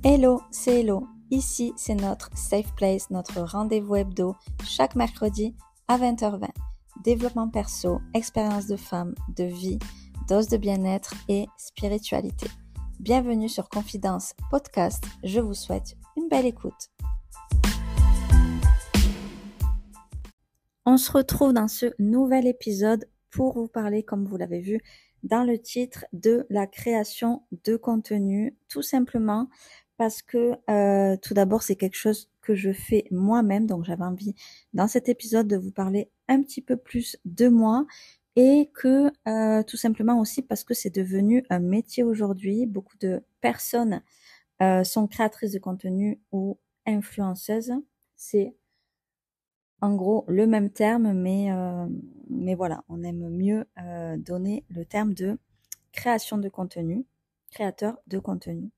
Hello, c'est Hello. Ici, c'est notre safe place, notre rendez-vous hebdo, chaque mercredi à 20h20. Développement perso, expérience de femme, de vie, dose de bien-être et spiritualité. Bienvenue sur Confidence Podcast. Je vous souhaite une belle écoute. On se retrouve dans ce nouvel épisode pour vous parler, comme vous l'avez vu dans le titre, de la création de contenu, tout simplement parce que tout d'abord, c'est quelque chose que je fais moi-même, donc j'avais envie dans cet épisode de vous parler un petit peu plus de moi et que tout simplement aussi parce que c'est devenu un métier aujourd'hui. Beaucoup de personnes sont créatrices de contenu ou influenceuses. C'est en gros le même terme, mais voilà, on aime mieux donner le terme de création de contenu, créateur de contenu.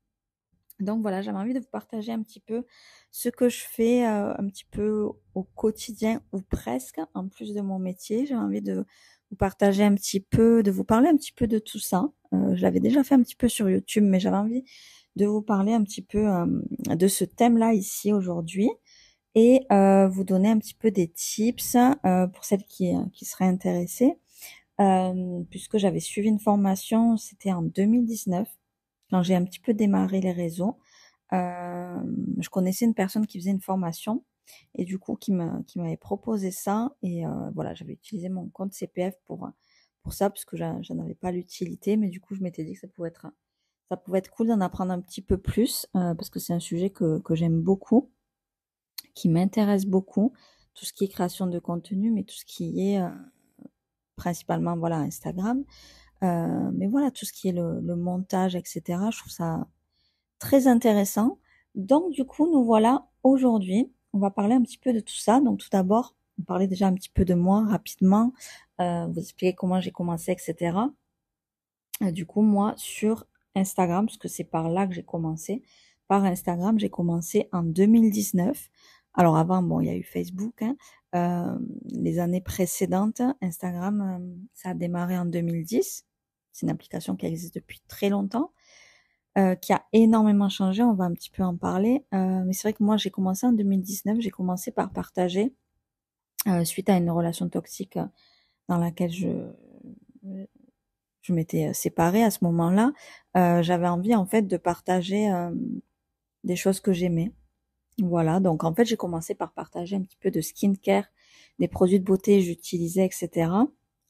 Donc voilà, j'avais envie de vous partager un petit peu ce que je fais un petit peu au quotidien ou presque, en plus de mon métier. J'avais envie de vous partager un petit peu, de vous parler un petit peu de tout ça. Je l'avais déjà fait un petit peu sur YouTube, mais j'avais envie de vous parler un petit peu de ce thème-là ici aujourd'hui et vous donner un petit peu des tips pour celles qui seraient intéressées. Puisque j'avais suivi une formation, c'était en 2019, quand j'ai un petit peu démarré les réseaux. Je connaissais une personne qui faisait une formation et du coup qui m'avait proposé ça et voilà, j'avais utilisé mon compte CPF pour ça parce que j'en avais pas l'utilité, mais du coup je m'étais dit que ça pouvait être cool d'en apprendre un petit peu plus parce que c'est un sujet que j'aime beaucoup, qui m'intéresse beaucoup, tout ce qui est création de contenu, mais tout ce qui est principalement voilà Instagram, mais voilà tout ce qui est le montage, etc. Je trouve ça très intéressant. Donc du coup nous voilà aujourd'hui, on va parler un petit peu de tout ça. Donc tout d'abord, on parlait déjà un petit peu de moi rapidement, vous expliquer comment j'ai commencé, etc. Du coup moi sur Instagram, parce que c'est par là que j'ai commencé, par Instagram j'ai commencé en 2019. Alors avant, bon, il y a eu Facebook, hein. Les années précédentes, Instagram, ça a démarré en 2010. C'est une application qui existe depuis très longtemps, qui a énormément changé. On va un petit peu en parler. Mais c'est vrai que moi, j'ai commencé en 2019. J'ai commencé par partager, suite à une relation toxique dans laquelle je m'étais séparée à ce moment-là. J'avais envie en fait de partager des choses que j'aimais. Voilà, donc en fait, j'ai commencé par partager un petit peu de skincare, des produits de beauté que j'utilisais, etc.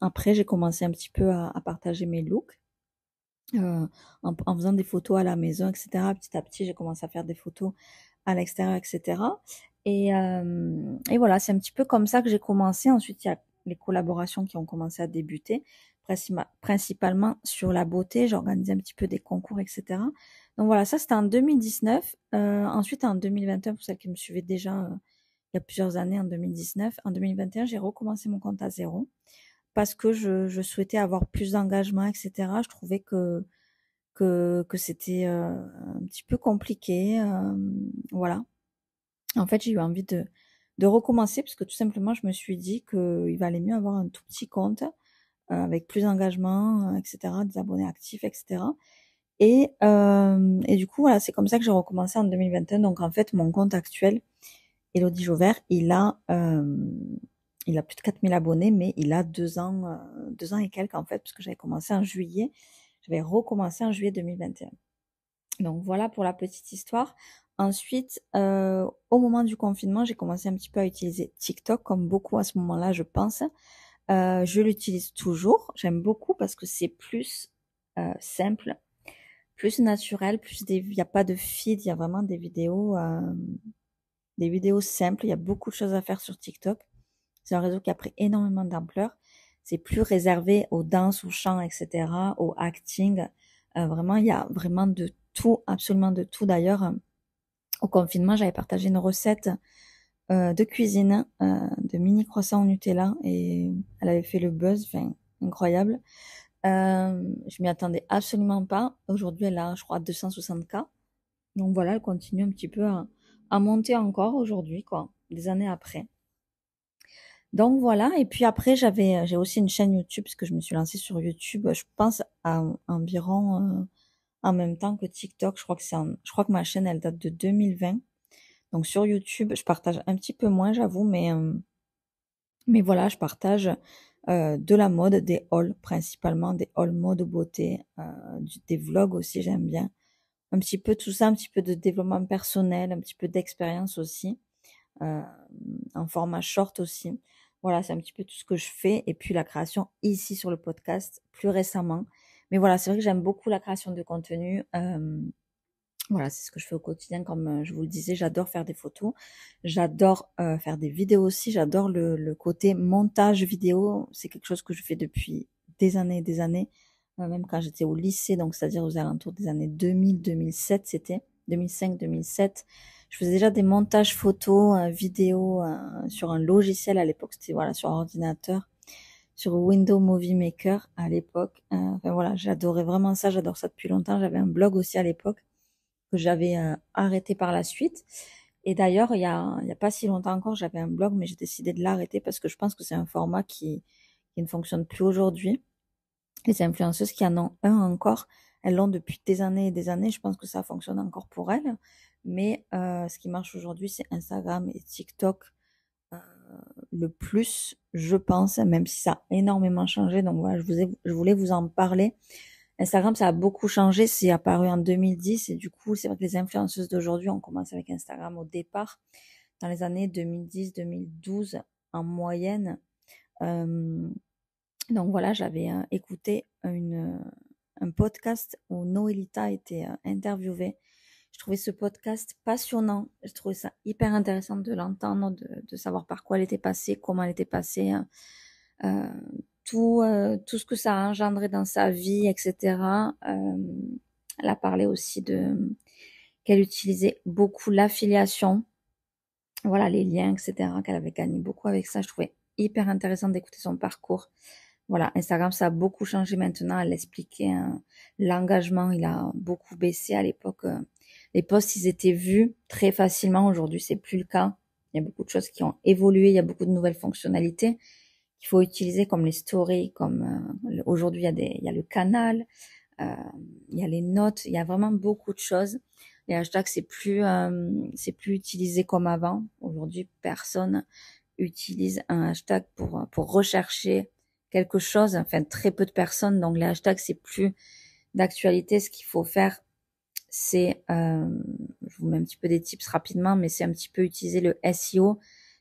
Après, j'ai commencé un petit peu à partager mes looks, en faisant des photos à la maison, etc. Petit à petit, j'ai commencé à faire des photos à l'extérieur, etc. Et voilà, c'est un petit peu comme ça que j'ai commencé. Ensuite, il y a les collaborations qui ont commencé à débuter, principalement sur la beauté. J'organisais un petit peu des concours, etc. Donc voilà, ça c'était en 2019. Ensuite, en 2021, pour celles qui me suivaient déjà il y a plusieurs années, en 2019, en 2021, j'ai recommencé mon compte à zéro parce que je souhaitais avoir plus d'engagement, etc. Je trouvais que c'était un petit peu compliqué. Voilà. En fait, j'ai eu envie de recommencer parce que tout simplement, je me suis dit qu'il valait mieux avoir un tout petit compte avec plus d'engagement, etc., des abonnés actifs, etc. Et du coup, voilà, c'est comme ça que j'ai recommencé en 2021. Donc, en fait, mon compte actuel, Elodie Jauvert, il a plus de 4000 abonnés, mais il a 2 ans et quelques, en fait, parce que j'avais commencé en juillet. J'avais recommencé en juillet 2021. Donc, voilà pour la petite histoire. Ensuite, au moment du confinement, j'ai commencé un petit peu à utiliser TikTok, comme beaucoup à ce moment-là, je pense. Je l'utilise toujours. J'aime beaucoup parce que c'est plus simple, plus naturel, il n'y a pas de feed, il y a vraiment des vidéos simples. Il y a beaucoup de choses à faire sur TikTok. C'est un réseau qui a pris énormément d'ampleur. C'est plus réservé aux danses, aux chants, etc., au acting. Vraiment, il y a vraiment de tout, absolument de tout. D'ailleurs, au confinement, j'avais partagé une recette de cuisine, de mini croissants au Nutella, et elle avait fait le buzz, enfin, incroyable. Je m'y attendais absolument pas. Aujourd'hui, elle a, je crois, 260K. Donc voilà, elle continue un petit peu à monter encore aujourd'hui, quoi, des années après. Donc voilà, et puis après, j'ai aussi une chaîne YouTube, parce que je me suis lancée sur YouTube, je pense, à environ en même temps que TikTok. Je crois que ma chaîne, elle date de 2020. Donc sur YouTube, je partage un petit peu moins, j'avoue, mais voilà, je partage de la mode, des hauls principalement, des hauls mode beauté, des vlogs aussi, j'aime bien. Un petit peu tout ça, un petit peu de développement personnel, un petit peu d'expérience aussi, euh, en format short aussi. Voilà, c'est un petit peu tout ce que je fais. Et puis la création ici sur le podcast, plus récemment. Mais voilà, c'est vrai que j'aime beaucoup la création de contenu. Voilà, c'est ce que je fais au quotidien. Comme je vous le disais, j'adore faire des photos. J'adore faire des vidéos aussi. J'adore le côté montage vidéo. C'est quelque chose que je fais depuis des années et des années. Même quand j'étais au lycée, donc c'est-à-dire aux alentours des années 2000, 2007, c'était 2005, 2007. Je faisais déjà des montages photos, vidéos sur un logiciel à l'époque. C'était voilà sur ordinateur, sur Windows Movie Maker à l'époque. Enfin voilà, j'adorais vraiment ça. J'adore ça depuis longtemps. J'avais un blog aussi à l'époque que j'avais arrêté par la suite. Et d'ailleurs, il y a pas si longtemps encore, j'avais un blog, mais j'ai décidé de l'arrêter parce que je pense que c'est un format qui ne fonctionne plus aujourd'hui. Les influenceuses qui en ont un encore, elles l'ont depuis des années et des années. Je pense que ça fonctionne encore pour elles. Mais ce qui marche aujourd'hui, c'est Instagram et TikTok euh, le plus, je pense, même si ça a énormément changé. Donc voilà, je voulais vous en parler. Instagram, ça a beaucoup changé. C'est apparu en 2010 et du coup, c'est vrai que les influenceuses d'aujourd'hui, on commence avec Instagram au départ, dans les années 2010-2012 en moyenne. Euh, donc voilà, j'avais écouté un podcast où Noélita était interviewée. Je trouvais ce podcast passionnant. Je trouvais ça hyper intéressant de l'entendre, de savoir par quoi elle était passée, comment elle était passée, euh, tout ce que ça a engendré dans sa vie, etc. Elle a parlé aussi de qu'elle utilisait beaucoup l'affiliation, voilà, les liens, etc. Qu'elle avait gagné beaucoup avec ça. Je trouvais hyper intéressant d'écouter son parcours. Voilà, Instagram, ça a beaucoup changé maintenant. Elle expliquait l'engagement, il a beaucoup baissé à l'époque. Les posts, ils étaient vus très facilement. Aujourd'hui, c'est plus le cas. Il y a beaucoup de choses qui ont évolué. Il y a beaucoup de nouvelles fonctionnalités qu'il faut utiliser, comme les stories, comme aujourd'hui, il y a le canal, euh, il y a les notes. Il y a vraiment beaucoup de choses. Les hashtags, c'est plus utilisé comme avant. Aujourd'hui, personne utilise un hashtag pour rechercher quelque chose, enfin très peu de personnes, donc les hashtags c'est plus d'actualité. Ce qu'il faut faire, c'est, je vous mets un petit peu des tips rapidement, mais c'est un petit peu utiliser le SEO,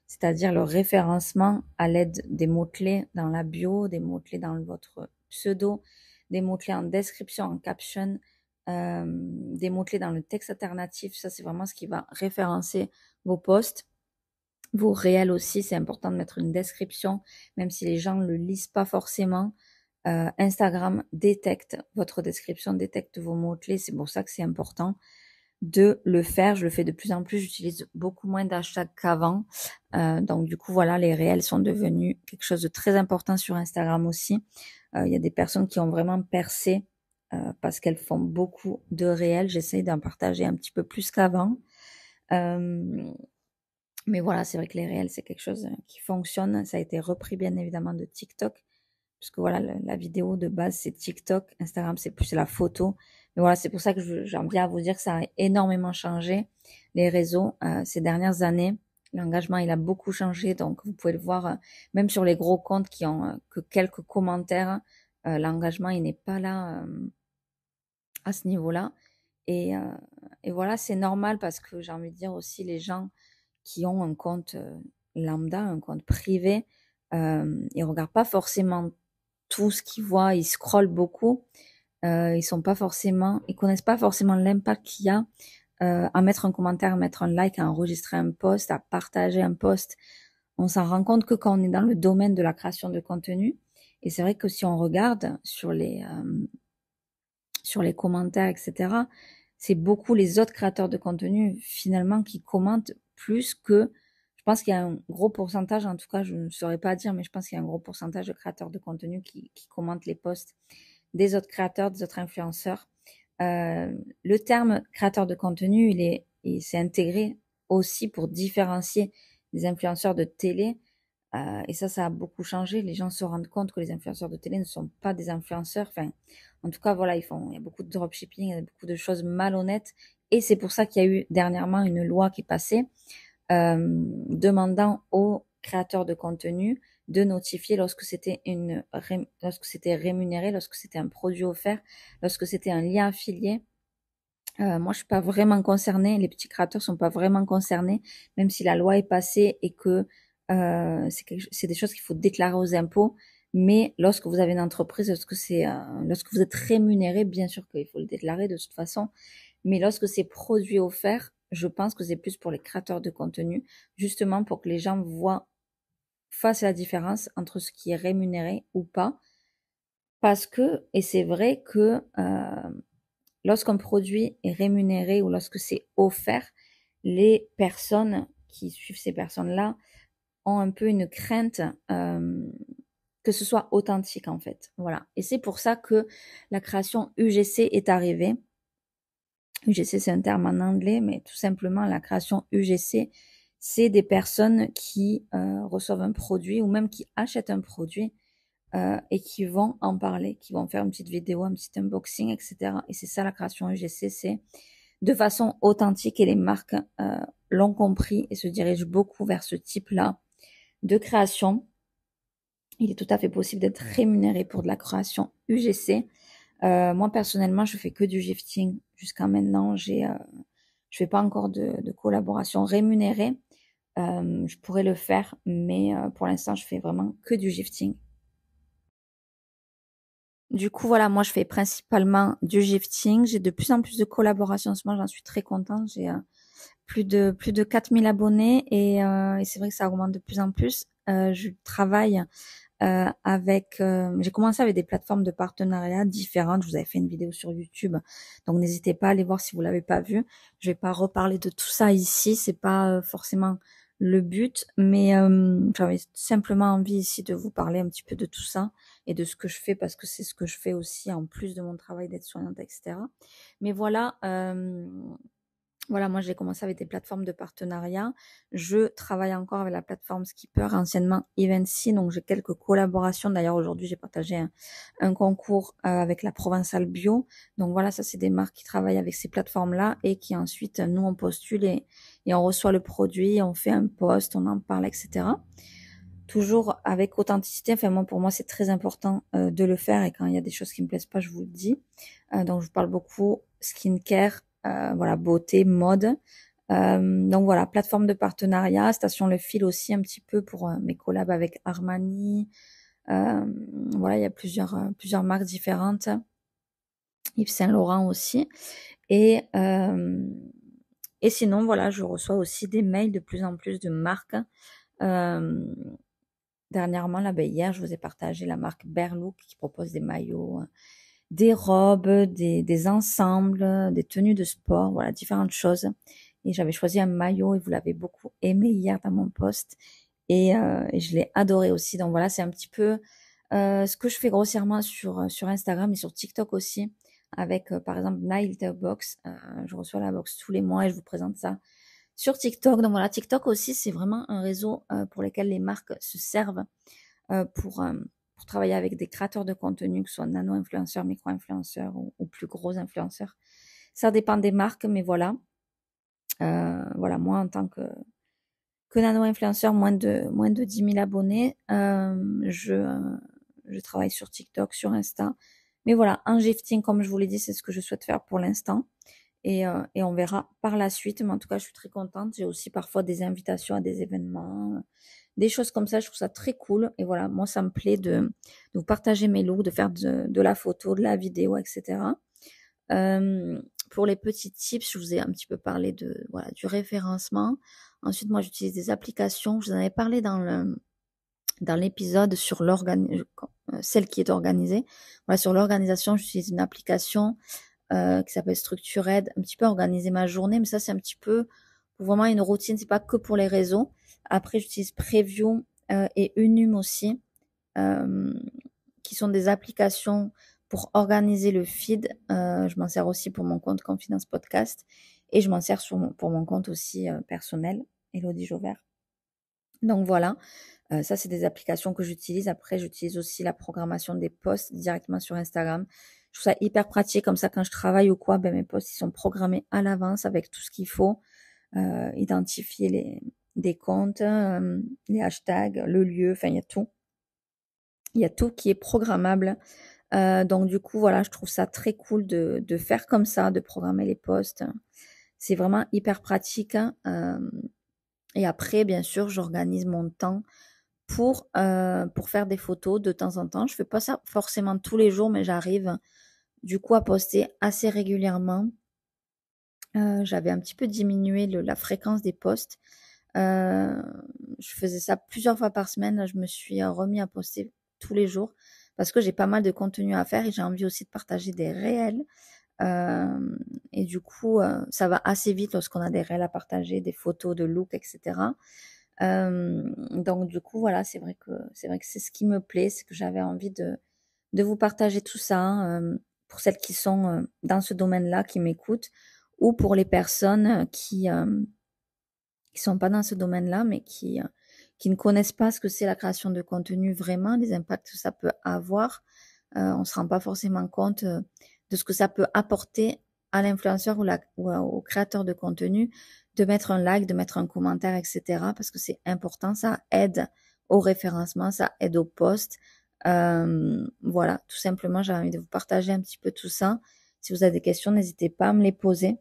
c'est-à-dire le référencement à l'aide des mots-clés dans la bio, des mots-clés dans votre pseudo, des mots-clés en description, en caption, des mots-clés dans le texte alternatif. Ça, c'est vraiment ce qui va référencer vos posts. Vos réels aussi, c'est important de mettre une description, même si les gens ne le lisent pas forcément. Instagram détecte votre description, détecte vos mots-clés. C'est pour ça que c'est important de le faire. Je le fais de plus en plus. J'utilise beaucoup moins d'hashtags qu'avant. Donc du coup, voilà, les réels sont devenus quelque chose de très important sur Instagram aussi. Il y a des personnes qui ont vraiment percé parce qu'elles font beaucoup de réels. J'essaye d'en partager un petit peu plus qu'avant. Euh, mais voilà, c'est vrai que les réels, c'est quelque chose qui fonctionne. Ça a été repris bien évidemment de TikTok, puisque voilà, la vidéo de base, c'est TikTok. Instagram, c'est plus la photo. Mais voilà, c'est pour ça que j'en viens à vous dire que ça a énormément changé, les réseaux, ces dernières années. L'engagement, il a beaucoup changé. Donc, vous pouvez le voir, même sur les gros comptes qui ont que quelques commentaires, l'engagement, il n'est pas là à ce niveau-là. Et, euh, et voilà, c'est normal parce que j'ai envie de dire aussi les gens qui ont un compte lambda, un compte privé, ils regardent pas forcément tout ce qu'ils voient, ils scrollent beaucoup, ils connaissent pas forcément l'impact qu'il y a à mettre un commentaire, à mettre un like, à enregistrer un post, à partager un post. On s'en rend compte que quand on est dans le domaine de la création de contenu. Et c'est vrai que si on regarde sur les commentaires, etc., c'est beaucoup les autres créateurs de contenu finalement qui commentent plus que. Je pense qu'il y a un gros pourcentage, en tout cas, je ne saurais pas dire, mais je pense qu'il y a un gros pourcentage de créateurs de contenu qui commentent les posts des autres créateurs, des autres influenceurs. Le terme créateur de contenu, il s'est intégré aussi pour différencier les influenceurs de télé Et ça a beaucoup changé. Les gens se rendent compte que les influenceurs de télé ne sont pas des influenceurs. Enfin, en tout cas, voilà, il y a beaucoup de dropshipping, il y a beaucoup de choses malhonnêtes. Et c'est pour ça qu'il y a eu dernièrement une loi qui est passée demandant aux créateurs de contenu de notifier lorsque c'était rémunéré, lorsque c'était un produit offert, lorsque c'était un lien affilié. Moi, je suis pas vraiment concernée. Les petits créateurs sont pas vraiment concernés, même si la loi est passée et que c'est des choses qu'il faut déclarer aux impôts. Mais lorsque vous avez une entreprise, lorsque vous êtes rémunéré, bien sûr qu'il faut le déclarer de toute façon. Mais lorsque c'est produit offert, je pense que c'est plus pour les créateurs de contenu, justement pour que les gens fassent la différence entre ce qui est rémunéré ou pas. Parce que, et c'est vrai que lorsqu'un produit est rémunéré ou lorsque c'est offert, les personnes qui suivent ces personnes-là ont un peu une crainte que ce soit authentique en fait. Voilà. Et c'est pour ça que la création UGC est arrivée. UGC, c'est un terme en anglais, mais tout simplement, la création UGC, c'est des personnes qui reçoivent un produit ou même qui achètent un produit et qui vont en parler, qui vont faire une petite vidéo, un petit unboxing, etc. Et c'est ça la création UGC, c'est de façon authentique et les marques l'ont compris et se dirigent beaucoup vers ce type-là de création. Il est tout à fait possible d'être rémunéré pour de la création UGC. Moi personnellement, je fais que du gifting jusqu'à maintenant. Je fais pas encore de collaboration rémunérée. Je pourrais le faire, mais pour l'instant, je fais vraiment que du gifting. Du coup, voilà, moi, je fais principalement du gifting. J'ai de plus en plus de collaborations en ce moment. J'en suis très contente. J'ai plus de 4000 abonnés et c'est vrai que ça augmente de plus en plus. Je travaille j'ai commencé avec des plateformes de partenariat différentes. Je vous avais fait une vidéo sur YouTube, donc n'hésitez pas à aller voir si vous l'avez pas vue. Je vais pas reparler de tout ça ici, c'est pas forcément le but, mais j'avais simplement envie ici de vous parler un petit peu de tout ça et de ce que je fais parce que c'est ce que je fais aussi en plus de mon travail d'aide-soignante, etc. Mais voilà, moi j'ai commencé avec des plateformes de partenariat. Je travaille encore avec la plateforme Skipper, anciennement Evency, donc j'ai quelques collaborations. D'ailleurs aujourd'hui j'ai partagé un concours avec la Provençale Bio. Donc voilà, ça c'est des marques qui travaillent avec ces plateformes-là et qui ensuite nous on postule et on reçoit le produit, on fait un post, on en parle, etc. Toujours avec authenticité. Enfin moi pour moi c'est très important de le faire et quand il y a des choses qui me plaisent pas, je vous le dis. Donc je vous parle beaucoup skincare. Voilà, beauté, mode. Donc voilà, plateforme de partenariat, Station Le Fil aussi un petit peu pour mes collabs avec Armani. Voilà, il y a plusieurs marques différentes. Yves Saint Laurent aussi. Et, euh, et sinon, voilà, je reçois aussi des mails de plus en plus de marques. Euh, Dernièrement, là, hier, je vous ai partagé la marque Berlook qui propose des maillots, des robes, des ensembles, des tenues de sport, voilà, différentes choses. Et j'avais choisi un maillot et vous l'avez beaucoup aimé hier dans mon post. Et je l'ai adoré aussi. Donc voilà, c'est un petit peu ce que je fais grossièrement sur Instagram et sur TikTok aussi. Avec par exemple Nail the Box. Je reçois la box tous les mois et je vous présente ça sur TikTok. Donc voilà, TikTok aussi, c'est vraiment un réseau pour lequel les marques se servent euh, pour, euh, pour travailler avec des créateurs de contenu, que ce soit nano-influenceurs, micro-influenceurs ou plus gros influenceurs. Ça dépend des marques, mais voilà. Voilà, moi, en tant que nano-influenceur, moins de 10 000 abonnés, je travaille sur TikTok, sur Insta. Mais voilà, en gifting, comme je vous l'ai dit, c'est ce que je souhaite faire pour l'instant. Et on verra par la suite. Mais en tout cas, je suis très contente. J'ai aussi parfois des invitations à des événements, des choses comme ça. Je trouve ça très cool. Et voilà, moi, ça me plaît de vous partager mes looks, de faire de la photo, de la vidéo, etc. Pour les petits tips, je vous ai un petit peu parlé voilà, du référencement. Ensuite, moi, j'utilise des applications. Je vous en avais parlé dans l'épisode sur celle qui est organisée. Voilà, sur l'organisation, j'utilise une application qui s'appelle Structured, un petit peu organiser ma journée, mais ça c'est un petit peu pour vraiment une routine, c'est pas que pour les réseaux. Après j'utilise Preview et Unum aussi, euh, qui sont des applications pour organiser le feed. Je m'en sers aussi pour mon compte Confidence Podcast et je m'en sers pour mon compte aussi personnel, Elodie Jauvert. Donc voilà, ça c'est des applications que j'utilise. Après, j'utilise aussi la programmation des posts directement sur Instagram. Je trouve ça hyper pratique, comme ça quand je travaille ou quoi, mes posts ils sont programmés à l'avance avec tout ce qu'il faut, identifier des comptes, les hashtags, le lieu, enfin il y a tout. Il y a tout qui est programmable. Donc du coup, voilà, je trouve ça très cool de faire comme ça, de programmer les posts. C'est vraiment hyper pratique, hein. Et après, bien sûr, j'organise mon temps pour faire des photos de temps en temps. Je fais pas ça forcément tous les jours, mais j'arrive du coup à poster assez régulièrement. J'avais un petit peu diminué la fréquence des posts. Euh, je faisais ça plusieurs fois par semaine. Là, je me suis remis à poster tous les jours parce que j'ai pas mal de contenu à faire et j'ai envie aussi de partager des réels. Euh, et du coup, ça va assez vite lorsqu'on a des réels à partager, des photos de look, etc. Donc du coup, voilà, c'est vrai que c'est ce qui me plaît, c'est que j'avais envie de vous partager tout ça, hein, pour celles qui sont dans ce domaine-là, qui m'écoutent, ou pour les personnes qui sont pas dans ce domaine-là, mais qui ne connaissent pas ce que c'est la création de contenu vraiment, les impacts que ça peut avoir. On se rend pas forcément compte de ce que ça peut apporter à l'influenceur au créateur de contenu de mettre un like, de mettre un commentaire, etc. Parce que c'est important, ça aide au référencement, ça aide au post. Voilà, tout simplement, j'ai envie de vous partager un petit peu tout ça. Si vous avez des questions, n'hésitez pas à me les poser.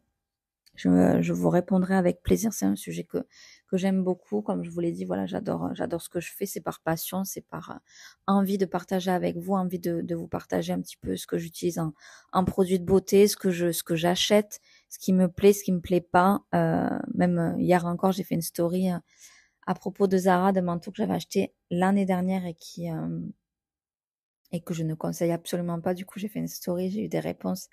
Je vous répondrai avec plaisir. C'est un sujet que j'aime beaucoup. Comme je vous l'ai dit, voilà, j'adore ce que je fais. C'est par passion, c'est par envie de partager avec vous, envie de vous partager un petit peu ce que j'utilise en produits de beauté, ce que j'achète, ce qui me plaît, ce qui me plaît pas. Même hier encore, j'ai fait une story à propos de Zara, de manteau que j'avais acheté l'année dernière et que je ne conseille absolument pas. Du coup, j'ai fait une story, j'ai eu des réponses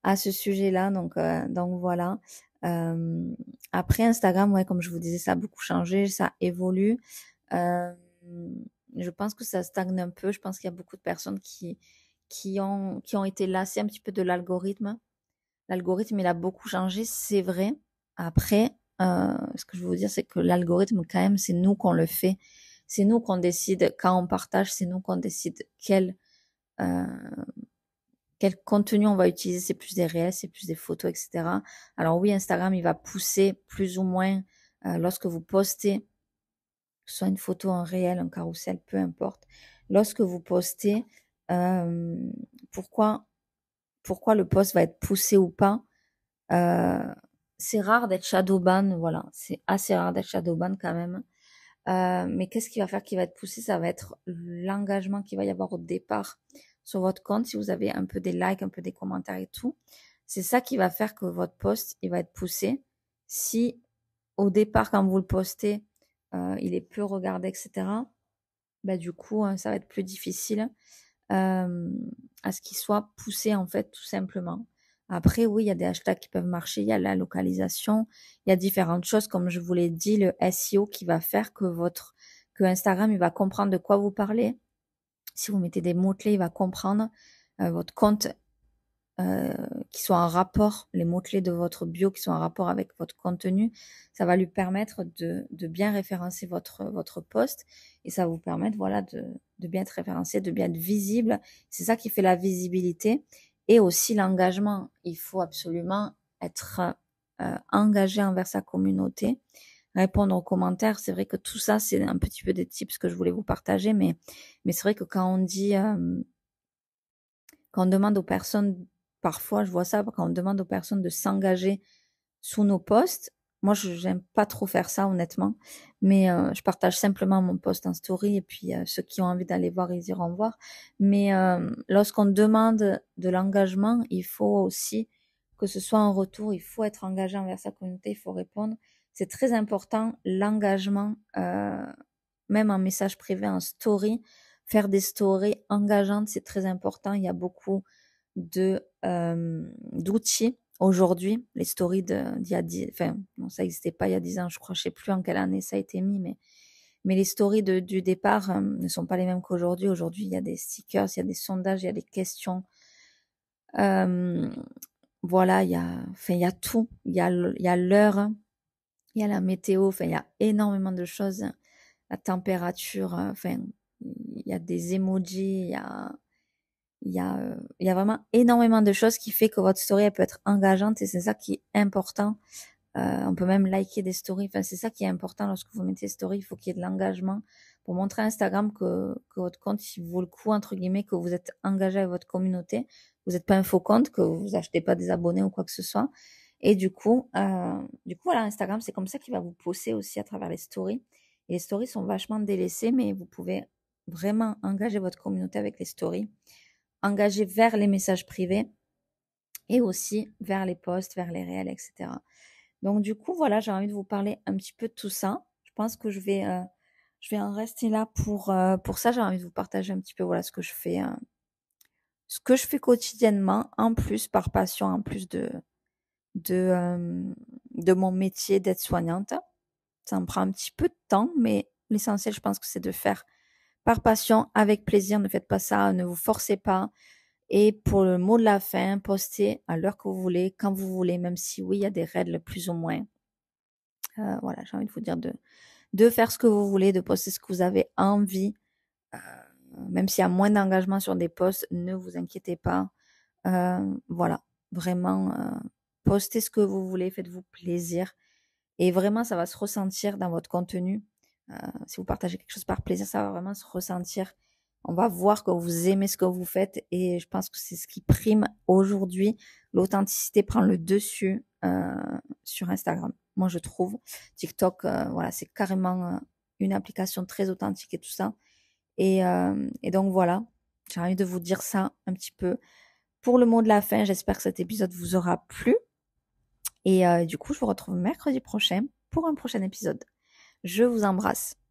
à ce sujet-là. Donc voilà. Euh, Après Instagram, ouais, comme je vous disais, ça a beaucoup changé, ça évolue. Euh, je pense que ça stagne un peu. Je pense qu'il y a beaucoup de personnes qui ont été lassées un petit peu de l'algorithme. L'algorithme, il a beaucoup changé, c'est vrai. Après, ce que je veux vous dire, c'est que l'algorithme, quand même, c'est nous qu'on le fait. C'est nous qu'on décide quand on partage, c'est nous qu'on décide euh, quel contenu on va utiliser, c'est plus des réels, c'est plus des photos, etc. Alors oui, Instagram, il va pousser plus ou moins lorsque vous postez, que ce soit une photo, un réel, un carrousel, peu importe. Lorsque vous postez, euh, pourquoi, pourquoi le post va être poussé ou pas? euh, c'est rare d'être shadowban, voilà, c'est assez rare d'être shadowban quand même. Mais qu'est-ce qui va faire qu'il va être poussé? Ça va être l'engagement qu'il va y avoir au départ sur votre compte. Si vous avez un peu des likes, un peu des commentaires et tout, c'est ça qui va faire que votre post, il va être poussé. Si au départ, quand vous le postez, il est peu regardé, etc., bah, du coup, hein, ça va être plus difficile euh, à ce qu'il soit poussé, en fait, tout simplement. Après, oui, il y a des hashtags qui peuvent marcher, il y a la localisation, il y a différentes choses, comme je vous l'ai dit, le SEO qui va faire que Instagram, il va comprendre de quoi vous parlez. Si vous mettez des mots-clés, il va comprendre votre compte euh, qui soit en rapport, les mots-clés de votre bio qui sont en rapport avec votre contenu. Ça va lui permettre de bien référencer votre post et ça va vous permettre, voilà, de bien être référencé, de bien être visible. C'est ça qui fait la visibilité et aussi l'engagement. Il faut absolument être engagé envers sa communauté, répondre aux commentaires. C'est vrai que tout ça, c'est un petit peu des tips que je voulais vous partager, mais c'est vrai que quand on dit quand on demande aux personnes, parfois je vois ça, quand on demande aux personnes de s'engager sous nos posts, moi je j'aime pas trop faire ça honnêtement, mais je partage simplement mon post en story et puis ceux qui ont envie d'aller voir, ils iront voir. Mais lorsqu'on demande de l'engagement, il faut aussi que ce soit en retour, il faut être engagé envers sa communauté, il faut répondre. C'est très important l'engagement, même en message privé, en story. Faire des stories engageantes, c'est très important. Il y a beaucoup d'outils aujourd'hui. Les stories d'il y a 10, enfin, non, ça n'existait pas il y a 10 ans, je crois, je sais plus en quelle année ça a été mis, mais les stories du départ ne sont pas les mêmes qu'aujourd'hui. Aujourd'hui, il y a des stickers, il y a des sondages, il y a des questions. Euh, voilà, il y a tout. Il y a l'heure, il y a la météo, enfin, il y a énormément de choses la température, enfin, il y a des emojis, il y a vraiment énormément de choses qui fait que votre story elle peut être engageante et c'est ça qui est important. On peut même liker des stories. Enfin, c'est ça qui est important lorsque vous mettez des stories. Il faut qu'il y ait de l'engagement pour montrer à Instagram que votre compte il vaut le coup, entre guillemets, que vous êtes engagé avec votre communauté. Vous n'êtes pas un faux compte, que vous achetez pas des abonnés ou quoi que ce soit. Et du coup, voilà, Instagram, c'est comme ça qu'il va vous pousser aussi à travers les stories. Et les stories sont vachement délaissées, mais vous pouvez vraiment engager votre communauté avec les stories, engager vers les messages privés et aussi vers les posts, vers les réels, etc. Donc du coup, voilà, j'ai envie de vous parler un petit peu de tout ça. Je pense que je vais en rester là pour ça. J'ai envie de vous partager un petit peu voilà ce que je fais quotidiennement, en plus par passion, en plus de, euh, de mon métier d'aide-soignante. Ça me prend un petit peu de temps, mais l'essentiel, je pense que c'est de faire par passion, avec plaisir. Ne faites pas ça, ne vous forcez pas. Et pour le mot de la fin, postez à l'heure que vous voulez, quand vous voulez, même si oui, il y a des règles plus ou moins. Voilà, j'ai envie de vous dire de faire ce que vous voulez, de poster ce que vous avez envie. Euh, Même s'il y a moins d'engagement sur des posts, ne vous inquiétez pas. Voilà, vraiment, postez ce que vous voulez, faites-vous plaisir. Et vraiment, ça va se ressentir dans votre contenu. Si vous partagez quelque chose par plaisir, ça va vraiment se ressentir. On va voir que vous aimez ce que vous faites et je pense que c'est ce qui prime aujourd'hui. L'authenticité prend le dessus sur Instagram. Moi, je trouve. TikTok, voilà, c'est carrément une application très authentique et tout ça. Et donc voilà, j'ai envie de vous dire ça un petit peu. Pour le mot de la fin, j'espère que cet épisode vous aura plu. Et du coup, je vous retrouve mercredi prochain pour un prochain épisode. Je vous embrasse.